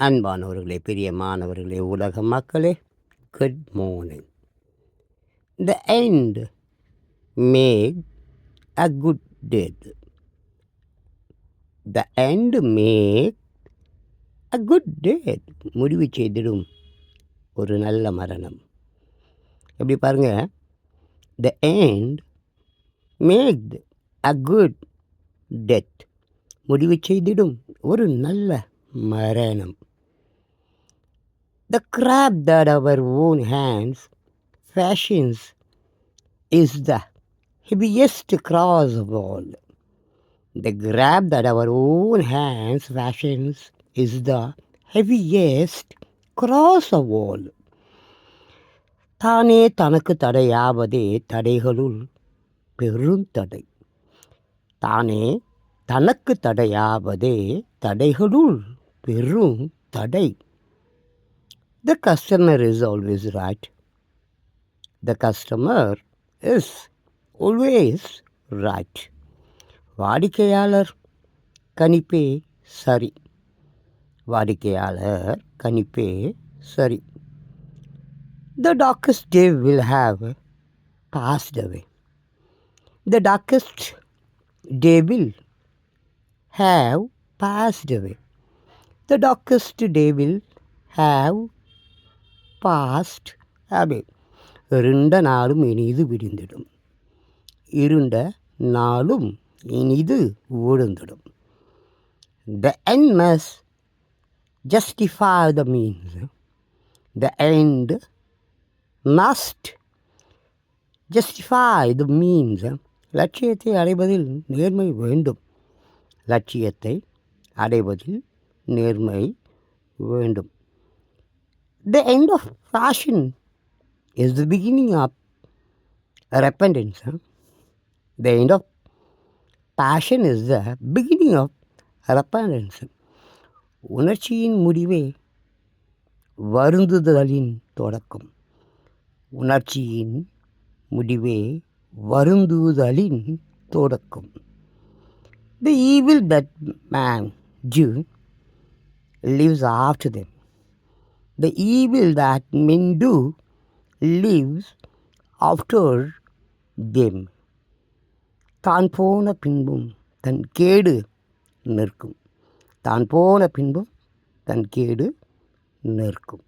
அன்பானவர்களே, பிரியமானவர்களே, உலக மக்களே, good morning. The end made a good deed. The end made a good deed. முடிவு செய்திடும் ஒரு நல்ல மரணம். எப்படி பாருங்க, the end made a good death. முடிவு செய்திடும் ஒரு நல்ல மரணம். The crab that our own hands fashions is the heaviest cross of all. The crab that our own hands fashions is the heaviest cross of all. தானே தனக்கு தடையாவதே தடைகளுள் பெருந்தடை. தானே தனக்கு தடையாவதே தடைகளுள் பெரும் தடை. The customer is always right. The customer is always right. வாடிக்கையாளர் கணிப்பே சரி. வாடிக்கையாளர் கணிப்பே சரி. The darkest day will have passed away. The darkest day will have passed away. The darkest day will have passed away. இருண்ட நாளும் இனிது விடிந்திடும். இருண்ட நாளும் இனிது விழுந்திடும். The end must justify the means. The end must justify the means. லட்சியத்தை அடைவதில் நேர்மை வேண்டும். லட்சியத்தை அடைவதில் நேர்மை வேண்டும். The end of passion is the beginning of repentance. The end of passion is the beginning of repentance. உணர்ச்சியின் முடிவே வருந்துதலின் தொடக்கம். உணர்ச்சியின் முடிவே வருந்துதலின் தொடக்கம். The evil that man do lives after them. The evil that men do lives after them. தான் போன பின்பும் தன் கேடு நிற்கும். தான் போன பின்பும் தன் கேடு நிற்கும்.